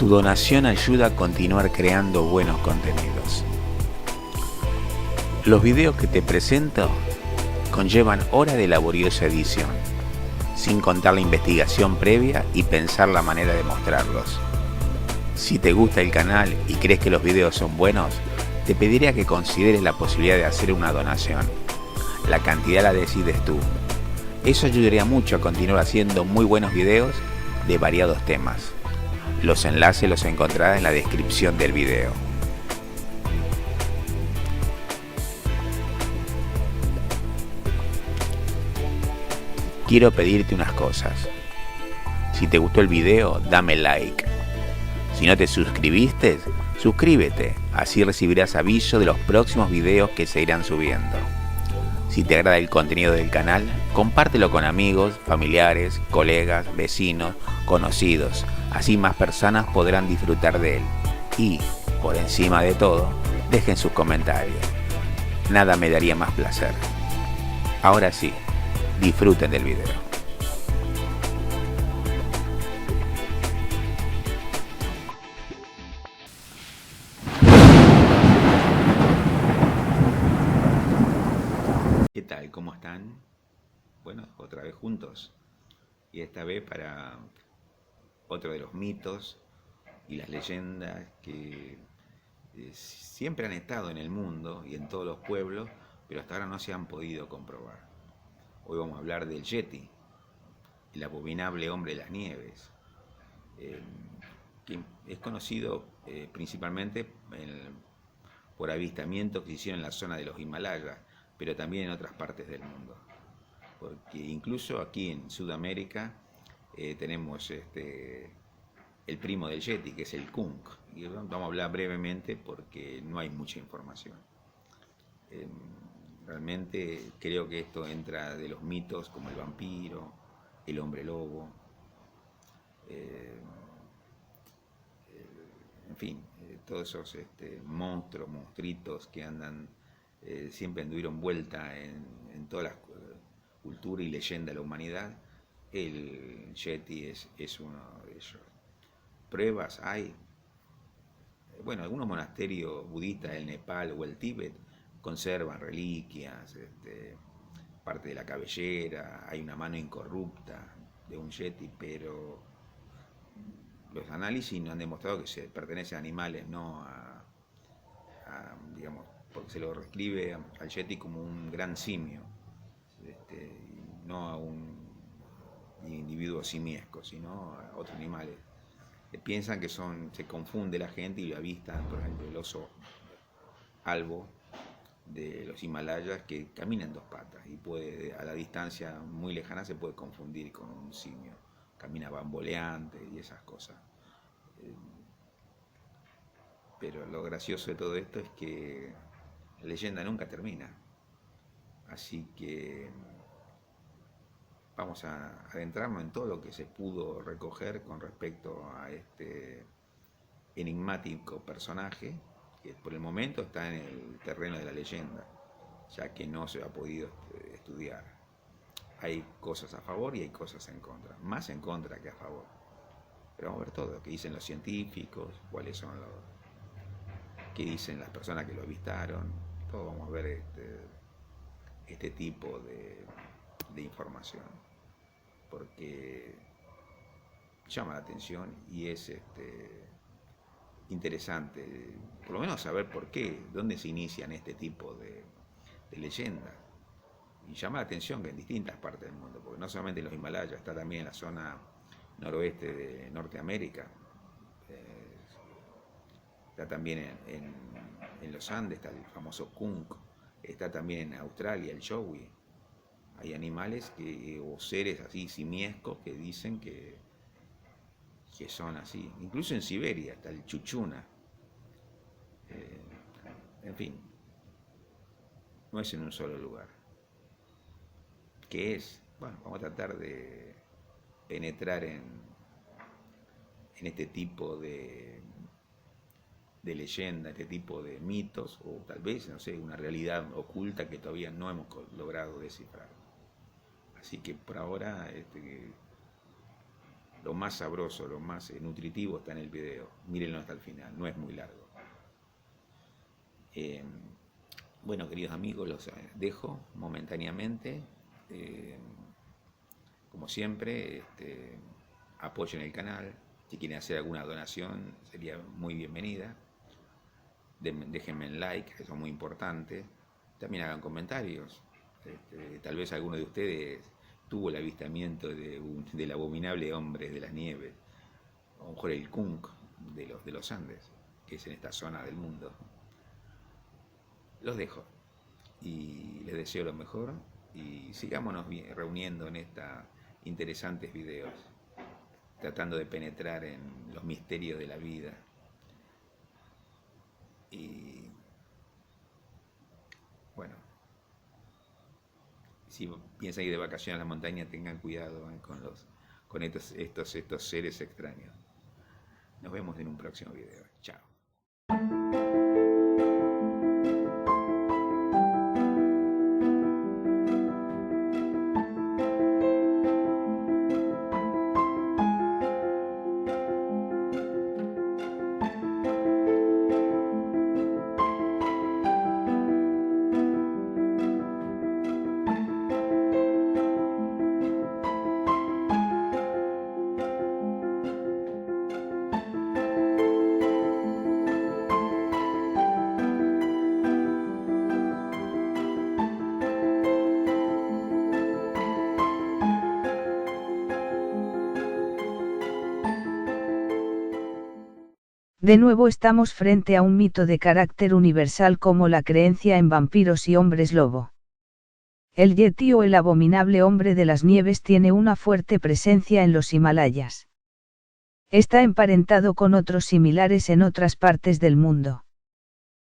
Tu donación ayuda a continuar creando buenos contenidos. Los videos que te presento conllevan horas de laboriosa edición, sin contar la investigación previa y pensar la manera de mostrarlos. Si te gusta el canal y crees que los videos son buenos, te pediría que consideres la posibilidad de hacer una donación. La cantidad la decides tú. Eso ayudaría mucho a continuar haciendo muy buenos videos de variados temas. Los enlaces los encontrarás en la descripción del video. Quiero pedirte unas cosas. Si te gustó el video, dame like. Si no te suscribiste, suscríbete, así recibirás aviso de los próximos videos que se irán subiendo. Si te agrada el contenido del canal, compártelo con amigos, familiares, colegas, vecinos, conocidos, así más personas podrán disfrutar de él. Y, por encima de todo, dejen sus comentarios. Nada me daría más placer. Ahora sí, disfruten del video. ¿Qué tal? ¿Cómo están? Bueno, otra vez juntos. Y esta vez para otro de los mitos y las leyendas que siempre han estado en el mundo y en todos los pueblos, pero hasta ahora no se han podido comprobar. Hoy vamos a hablar del Yeti, el abominable hombre de las nieves, que es conocido principalmente por avistamientos que se hicieron en la zona de los Himalayas, pero también en otras partes del mundo. Porque incluso aquí en Sudamérica tenemos el primo del Yeti, que es el Kunk. Y vamos a hablar brevemente porque no hay mucha información. Realmente creo que esto entra de los mitos como el vampiro, el hombre lobo, en fin, todos esos monstruos, monstruitos que andan, siempre anduvieron vuelta en todas las culturas y leyendas de la humanidad. El Yeti es uno de ellos. Pruebas hay. Bueno, algunos monasterios budistas del Nepal o el Tíbet conservan reliquias, parte de la cabellera, hay una mano incorrupta de un Yeti, pero los análisis no han demostrado que se pertenece a animales, no digamos, porque se lo describe al Yeti como un gran simio, no a un individuo simiesco, sino a otros animales. Piensan que se confunde la gente y lo avistan, por ejemplo, el oso albo de los Himalayas, que camina en dos patas y puede, a la distancia muy lejana se puede confundir con un simio, camina bamboleante y esas cosas. Pero lo gracioso de todo esto es que la leyenda nunca termina, así que vamos a adentrarnos en todo lo que se pudo recoger con respecto a este enigmático personaje, que por el momento está en el terreno de la leyenda, ya que no se ha podido estudiar. Hay cosas a favor y hay cosas en contra, más en contra que a favor. Pero vamos a ver todo, qué dicen los científicos, cuáles son qué dicen las personas que lo avistaron, todo vamos a ver este tipo de información, porque llama la atención y es interesante, por lo menos saber por qué, dónde se inician este tipo de leyendas. Y llama la atención que en distintas partes del mundo, porque no solamente en los Himalayas, está también en la zona noroeste de Norteamérica, está también en los Andes, está el famoso Kunk, está también en Australia el Yowie. Hay animales o seres así simiescos que dicen que son así. Incluso en Siberia está el Chuchuna. En fin, no es en un solo lugar. ¿Qué es? Bueno, vamos a tratar de penetrar en este tipo de leyenda, este tipo de mitos, o tal vez, no sé, una realidad oculta que todavía no hemos logrado descifrar. Así que por ahora lo más sabroso, lo más nutritivo está en el video. Mírenlo hasta el final, no es muy largo. Bueno, queridos amigos, los dejo momentáneamente. Como siempre, apoyen el canal. Si quieren hacer alguna donación, sería muy bienvenida. Déjenme un like, eso es muy importante. También hagan comentarios. Tal vez alguno de ustedes tuvo el avistamiento del abominable hombre de las nieves, o a lo mejor el Kunk de los Andes, que es en esta zona del mundo. Los dejo y les deseo lo mejor y sigámonos reuniendo en estos interesantes videos, tratando de penetrar en los misterios de la vida. Y bueno, si piensan ir de vacaciones a la montaña, tengan cuidado con estos seres extraños. Nos vemos en un próximo video. Chao. De nuevo estamos frente a un mito de carácter universal como la creencia en vampiros y hombres lobo. El Yeti o el abominable hombre de las nieves tiene una fuerte presencia en los Himalayas. Está emparentado con otros similares en otras partes del mundo.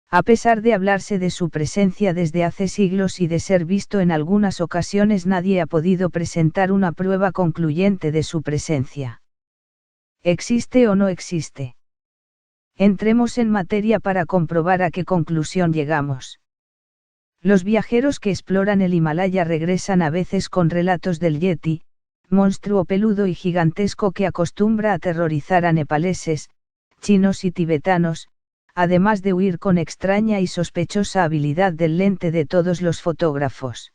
A pesar de hablarse de su presencia desde hace siglos y de ser visto en algunas ocasiones, nadie ha podido presentar una prueba concluyente de su presencia. ¿Existe o no existe? Entremos en materia para comprobar a qué conclusión llegamos. Los viajeros que exploran el Himalaya regresan a veces con relatos del Yeti, monstruo peludo y gigantesco que acostumbra a aterrorizar a nepaleses, chinos y tibetanos, además de huir con extraña y sospechosa habilidad del lente de todos los fotógrafos.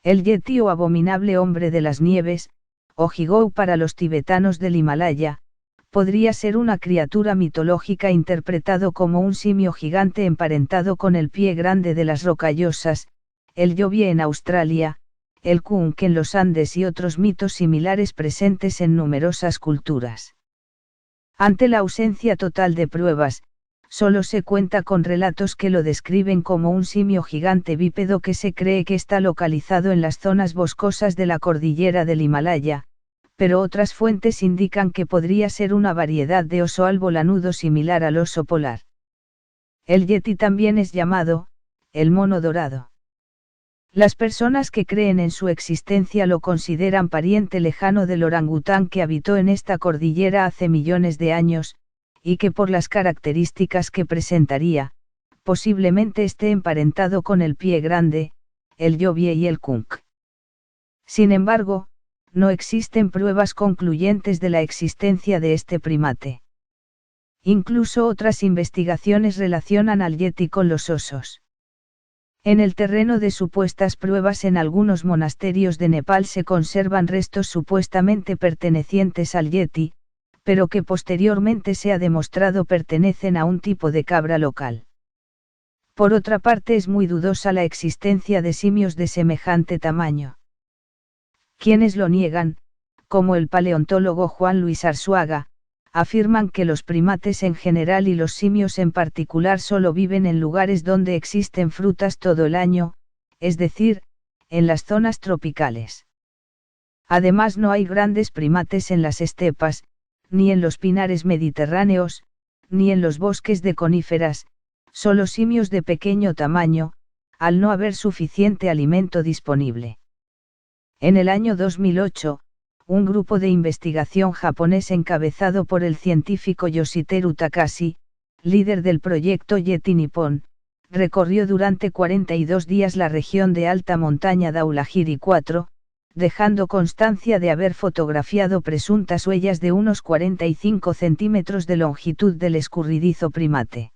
El Yeti o abominable hombre de las nieves, o Higou para los tibetanos del Himalaya, podría ser una criatura mitológica interpretado como un simio gigante emparentado con el pie grande de las rocallosas, el Yowie en Australia, el Kunk en los Andes y otros mitos similares presentes en numerosas culturas. Ante la ausencia total de pruebas, solo se cuenta con relatos que lo describen como un simio gigante bípedo que se cree que está localizado en las zonas boscosas de la cordillera del Himalaya, pero otras fuentes indican que podría ser una variedad de oso albo lanudo similar al oso polar. El Yeti también es llamado, el mono dorado. Las personas que creen en su existencia lo consideran pariente lejano del orangután que habitó en esta cordillera hace millones de años, y que por las características que presentaría, posiblemente esté emparentado con el pie grande, el Yowie y el Kunk. Sin embargo, no existen pruebas concluyentes de la existencia de este primate. Incluso otras investigaciones relacionan al Yeti con los osos. En el terreno de supuestas pruebas en algunos monasterios de Nepal se conservan restos supuestamente pertenecientes al Yeti, pero que posteriormente se ha demostrado pertenecen a un tipo de cabra local. Por otra parte, es muy dudosa la existencia de simios de semejante tamaño. Quienes lo niegan, como el paleontólogo Juan Luis Arzuaga, afirman que los primates en general y los simios en particular solo viven en lugares donde existen frutas todo el año, es decir, en las zonas tropicales. Además, no hay grandes primates en las estepas, ni en los pinares mediterráneos, ni en los bosques de coníferas, solo simios de pequeño tamaño, al no haber suficiente alimento disponible. En el año 2008, un grupo de investigación japonés encabezado por el científico Yoshiteru Takashi, líder del proyecto Yeti Nippon, recorrió durante 42 días la región de alta montaña Dhaulagiri 4, dejando constancia de haber fotografiado presuntas huellas de unos 45 centímetros de longitud del escurridizo primate.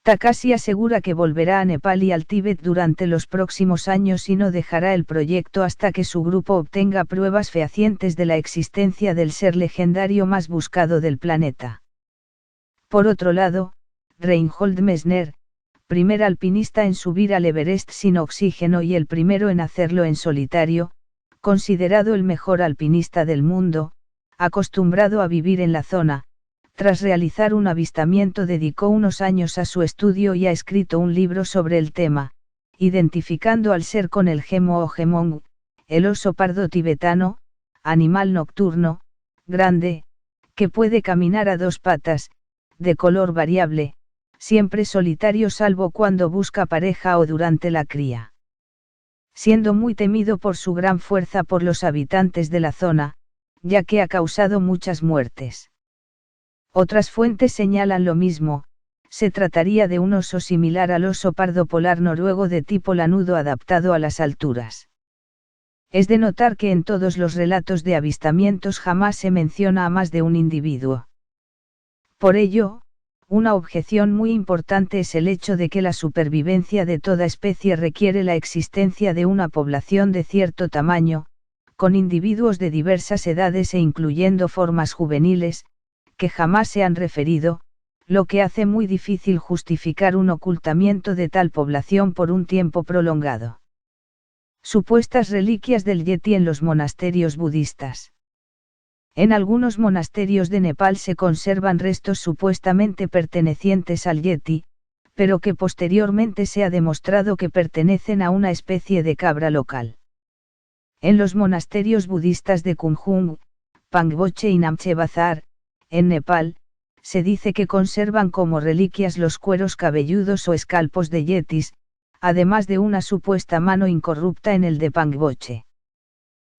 Takashi asegura que volverá a Nepal y al Tíbet durante los próximos años y no dejará el proyecto hasta que su grupo obtenga pruebas fehacientes de la existencia del ser legendario más buscado del planeta. Por otro lado, Reinhold Messner, primer alpinista en subir al Everest sin oxígeno y el primero en hacerlo en solitario, considerado el mejor alpinista del mundo, acostumbrado a vivir en la zona, tras realizar un avistamiento dedicó unos años a su estudio y ha escrito un libro sobre el tema, identificando al ser con el gemo o gemong, el oso pardo tibetano, animal nocturno, grande, que puede caminar a dos patas, de color variable, siempre solitario salvo cuando busca pareja o durante la cría. Siendo muy temido por su gran fuerza por los habitantes de la zona, ya que ha causado muchas muertes. Otras fuentes señalan lo mismo, se trataría de un oso similar al oso pardo polar noruego de tipo lanudo adaptado a las alturas. Es de notar que en todos los relatos de avistamientos jamás se menciona a más de un individuo. Por ello, una objeción muy importante es el hecho de que la supervivencia de toda especie requiere la existencia de una población de cierto tamaño, con individuos de diversas edades e incluyendo formas juveniles, que jamás se han referido, lo que hace muy difícil justificar un ocultamiento de tal población por un tiempo prolongado. Supuestas reliquias del Yeti en los monasterios budistas. En algunos monasterios de Nepal se conservan restos supuestamente pertenecientes al Yeti, pero que posteriormente se ha demostrado que pertenecen a una especie de cabra local. En los monasterios budistas de Kumjung, Pangboche y Namche Bazar, en Nepal, se dice que conservan como reliquias los cueros cabelludos o escalpos de yetis, además de una supuesta mano incorrupta en el de Pangboche.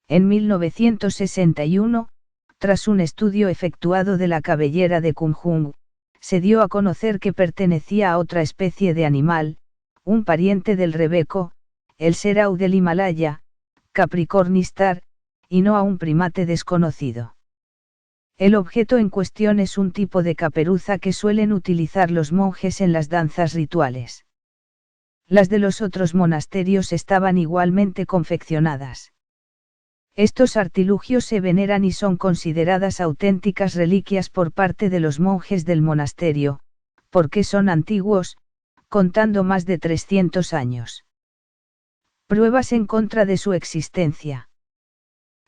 En 1961, tras un estudio efectuado de la cabellera de Kumjung, se dio a conocer que pertenecía a otra especie de animal, un pariente del rebeco, el serau del Himalaya, Capricornistar, y no a un primate desconocido. El objeto en cuestión es un tipo de caperuza que suelen utilizar los monjes en las danzas rituales. Las de los otros monasterios estaban igualmente confeccionadas. Estos artilugios se veneran y son consideradas auténticas reliquias por parte de los monjes del monasterio, porque son antiguos, contando más de 300 años. Pruebas en contra de su existencia.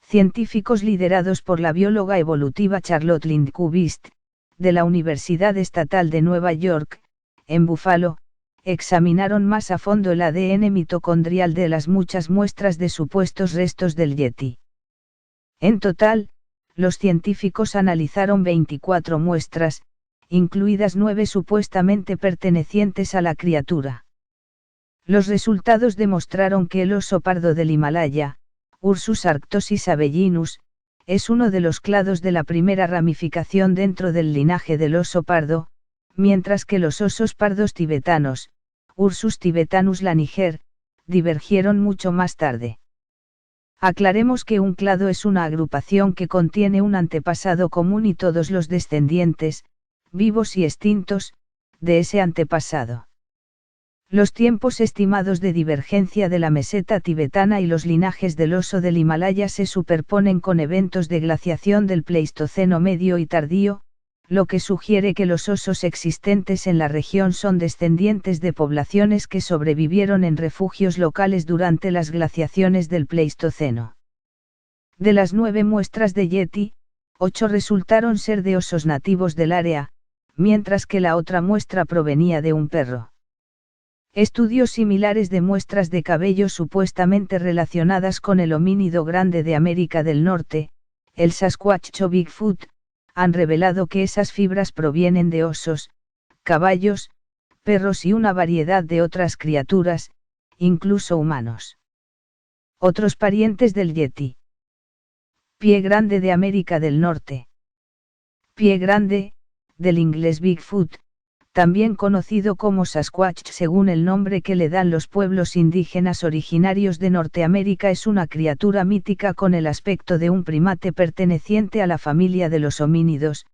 Científicos liderados por la bióloga evolutiva Charlotte Lindqvist, de la Universidad Estatal de Nueva York, en Buffalo, examinaron más a fondo el ADN mitocondrial de las muchas muestras de supuestos restos del Yeti. En total, los científicos analizaron 24 muestras, incluidas 9 supuestamente pertenecientes a la criatura. Los resultados demostraron que el oso pardo del Himalaya, Ursus arctosis avellinus, es uno de los clados de la primera ramificación dentro del linaje del oso pardo, mientras que los osos pardos tibetanos, Ursus tibetanus laniger, divergieron mucho más tarde. Aclaremos que un clado es una agrupación que contiene un antepasado común y todos los descendientes, vivos y extintos, de ese antepasado. Los tiempos estimados de divergencia de la meseta tibetana y los linajes del oso del Himalaya se superponen con eventos de glaciación del Pleistoceno medio y tardío, lo que sugiere que los osos existentes en la región son descendientes de poblaciones que sobrevivieron en refugios locales durante las glaciaciones del Pleistoceno. De las 9 muestras de Yeti, 8 resultaron ser de osos nativos del área, mientras que la otra muestra provenía de un perro. Estudios similares de muestras de cabello supuestamente relacionadas con el homínido grande de América del Norte, el Sasquatch o Bigfoot, han revelado que esas fibras provienen de osos, caballos, perros y una variedad de otras criaturas, incluso humanos. Otros parientes del Yeti. Pie grande de América del Norte. Pie grande, del inglés Bigfoot, también conocido como Sasquatch según el nombre que le dan los pueblos indígenas originarios de Norteamérica, es una criatura mítica con el aspecto de un primate perteneciente a la familia de los homínidos,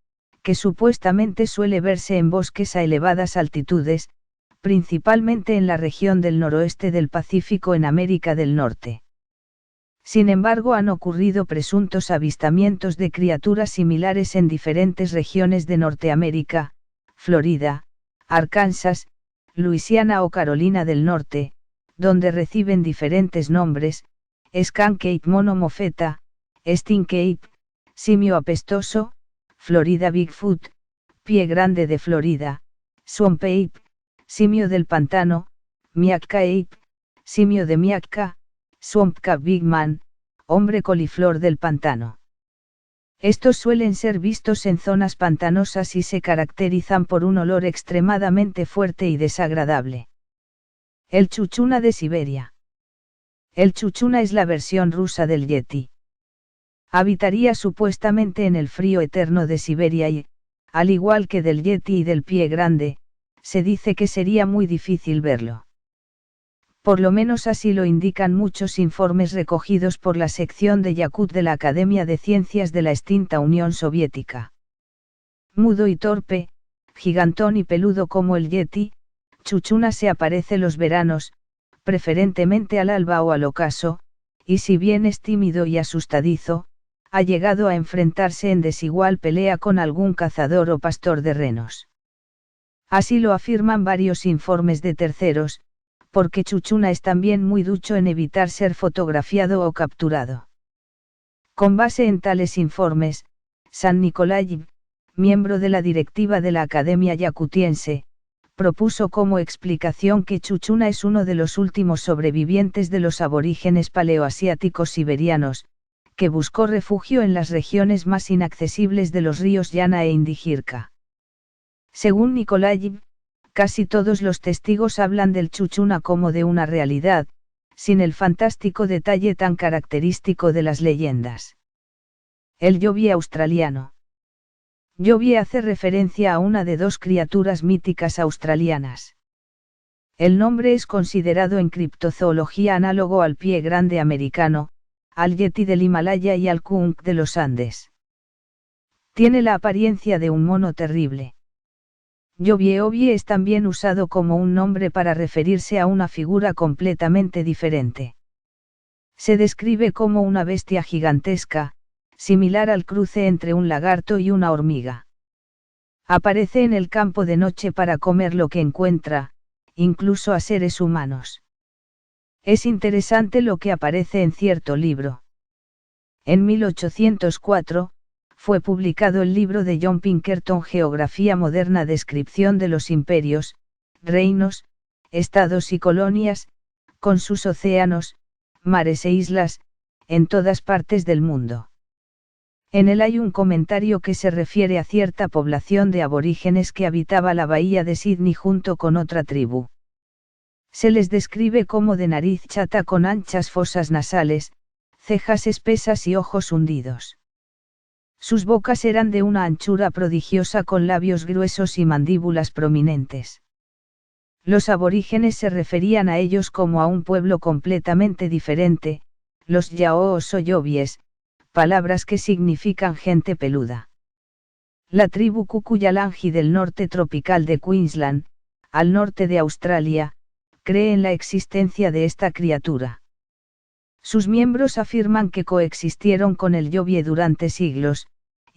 que supuestamente suele verse en bosques a elevadas altitudes, principalmente en la región del noroeste del Pacífico en América del Norte. Sin embargo, han ocurrido presuntos avistamientos de criaturas similares en diferentes regiones de Norteamérica, Florida, Arkansas, Luisiana o Carolina del Norte, donde reciben diferentes nombres: skunk ape, mono mofeta, stink ape, simio apestoso, Florida Bigfoot, pie grande de Florida, swamp ape, simio del pantano, Miakka ape, simio de Miakka, swamp cat big man, hombre coliflor del pantano. Estos suelen ser vistos en zonas pantanosas y se caracterizan por un olor extremadamente fuerte y desagradable. El chuchuna de Siberia. El chuchuna es la versión rusa del yeti. Habitaría supuestamente en el frío eterno de Siberia y, al igual que del yeti y del pie grande, se dice que sería muy difícil verlo. Por lo menos así lo indican muchos informes recogidos por la sección de Yakut de la Academia de Ciencias de la extinta Unión Soviética. Mudo y torpe, gigantón y peludo como el yeti, chuchuna se aparece los veranos, preferentemente al alba o al ocaso, y si bien es tímido y asustadizo, ha llegado a enfrentarse en desigual pelea con algún cazador o pastor de renos. Así lo afirman varios informes de terceros, porque chuchuna es también muy ducho en evitar ser fotografiado o capturado. Con base en tales informes, San Nikolayev, miembro de la directiva de la Academia Yakutiense, propuso como explicación que chuchuna es uno de los últimos sobrevivientes de los aborígenes paleoasiáticos siberianos, que buscó refugio en las regiones más inaccesibles de los ríos Yana e Indigirka. Según Nikolayev, casi todos los testigos hablan del chuchuna como de una realidad, sin el fantástico detalle tan característico de las leyendas. El Yowie australiano. Yowie hace referencia a una de dos criaturas míticas australianas. El nombre es considerado en criptozoología análogo al pie grande americano, al yeti del Himalaya y al skunk de los Andes. Tiene la apariencia de un mono terrible. Yowie es también usado como un nombre para referirse a una figura completamente diferente. Se describe como una bestia gigantesca, similar al cruce entre un lagarto y una hormiga. Aparece en el campo de noche para comer lo que encuentra, incluso a seres humanos. Es interesante lo que aparece en cierto libro. En 1804, fue publicado el libro de John Pinkerton Geografía moderna, descripción de los imperios, reinos, estados y colonias, con sus océanos, mares e islas, en todas partes del mundo. En él hay un comentario que se refiere a cierta población de aborígenes que habitaba la bahía de Sydney junto con otra tribu. Se les describe como de nariz chata con anchas fosas nasales, cejas espesas y ojos hundidos. Sus bocas eran de una anchura prodigiosa con labios gruesos y mandíbulas prominentes. Los aborígenes se referían a ellos como a un pueblo completamente diferente, los Yaoos o Yowies, palabras que significan gente peluda. La tribu Kukuyalangi del norte tropical de Queensland, al norte de Australia, cree en la existencia de esta criatura. Sus miembros afirman que coexistieron con el Yowie durante siglos,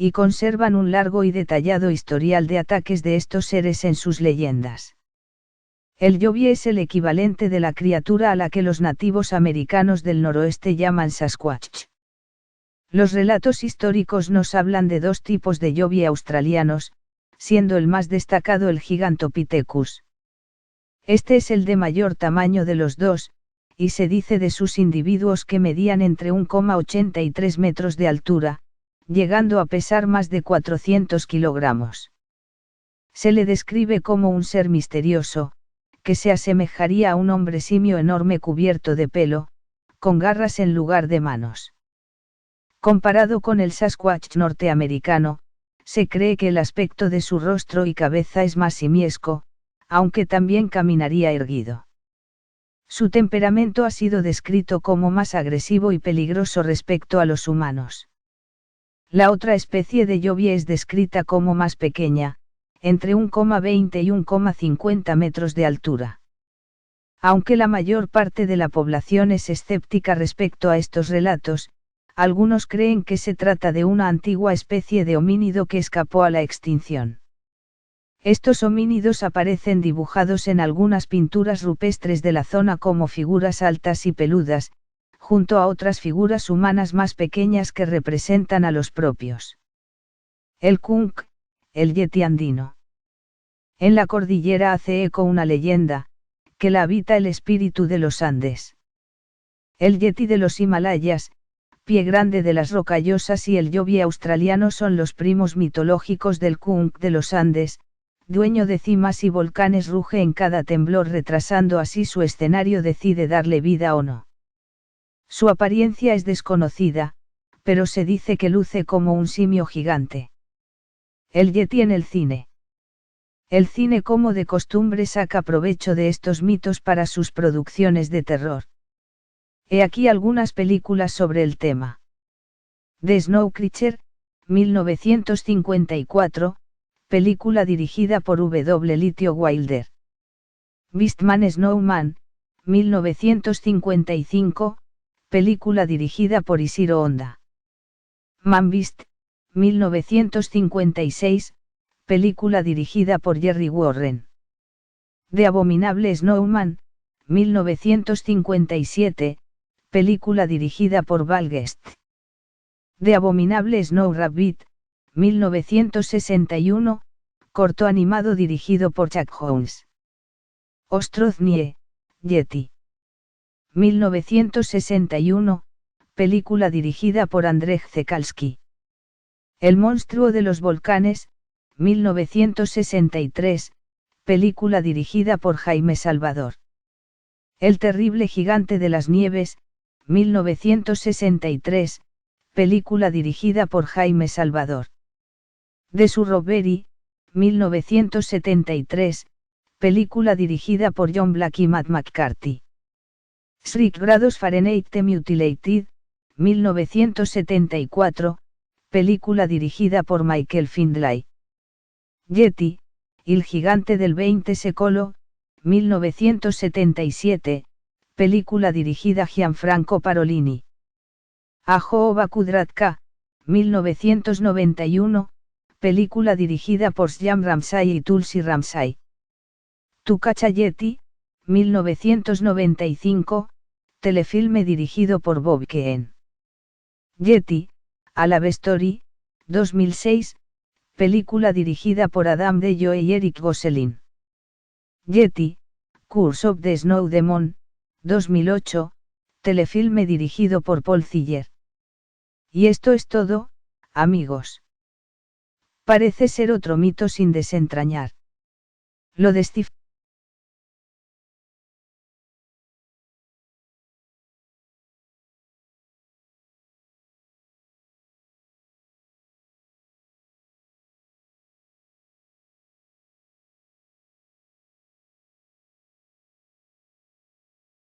y conservan un largo y detallado historial de ataques de estos seres en sus leyendas. El Yowie es el equivalente de la criatura a la que los nativos americanos del noroeste llaman Sasquatch. Los relatos históricos nos hablan de dos tipos de Yowie australianos, siendo el más destacado el Gigantopithecus. Este es el de mayor tamaño de los dos, y se dice de sus individuos que medían entre 1,83 metros de altura, llegando a pesar más de 400 kilogramos. Se le describe como un ser misterioso, que se asemejaría a un hombre simio enorme cubierto de pelo, con garras en lugar de manos. Comparado con el Sasquatch norteamericano, se cree que el aspecto de su rostro y cabeza es más simiesco, aunque también caminaría erguido. Su temperamento ha sido descrito como más agresivo y peligroso respecto a los humanos. La otra especie de Yowie es descrita como más pequeña, entre 1,20 y 1,50 metros de altura. Aunque la mayor parte de la población es escéptica respecto a estos relatos, algunos creen que se trata de una antigua especie de homínido que escapó a la extinción. Estos homínidos aparecen dibujados en algunas pinturas rupestres de la zona como figuras altas y peludas, junto a otras figuras humanas más pequeñas que representan a los propios. El Kunk, el yeti andino. En la cordillera hace eco una leyenda, que la habita el espíritu de los Andes. El yeti de los Himalayas, pie grande de las rocallosas y el yowie australiano son los primos mitológicos del Kunk de los Andes, dueño de cimas y volcanes, ruge en cada temblor, retrasando así su escenario, decide darle vida o no. Su apariencia es desconocida, pero se dice que luce como un simio gigante. El yeti en el cine. El cine, como de costumbre, saca provecho de estos mitos para sus producciones de terror. He aquí algunas películas sobre el tema. The Snow Creature, 1954, película dirigida por W. Litio Wilder. Beastman Snowman, 1955, película dirigida por Ishiro Honda. Man Beast, 1956, película dirigida por Jerry Warren. The Abominable Snowman, 1957, película dirigida por Val Guest. The Abominable Snow Rabbit, 1961, corto animado dirigido por Chuck Jones. Ostroznie, Yeti. 1961, película dirigida por Andrzej Cekalski. El monstruo de los volcanes, 1963, película dirigida por Jaime Salvador. El terrible gigante de las nieves, 1963, película dirigida por Jaime Salvador. The Surrogate, 1973, película dirigida por John Black y Matt McCarthy. 6 grados Fahrenheit The Mutilated, 1974, película dirigida por Michael Findlay. Yeti, el gigante del 20 secolo, 1977, película dirigida Gianfranco Parolini. Ajoba Kudratka, 1991, película dirigida por Shyam Ramsay y Tulsi Ramsay. Tucacha Yeti, 1995, telefilme dirigido por Bob Kane. Yeti, A Love Story, 2006, película dirigida por Adam DeJoy y Eric Gosselin. Yeti, Curse of the Snow Demon, 2008, telefilme dirigido por Paul Ziller. Y esto es todo, amigos. Parece ser otro mito sin desentrañar. Lo de Steve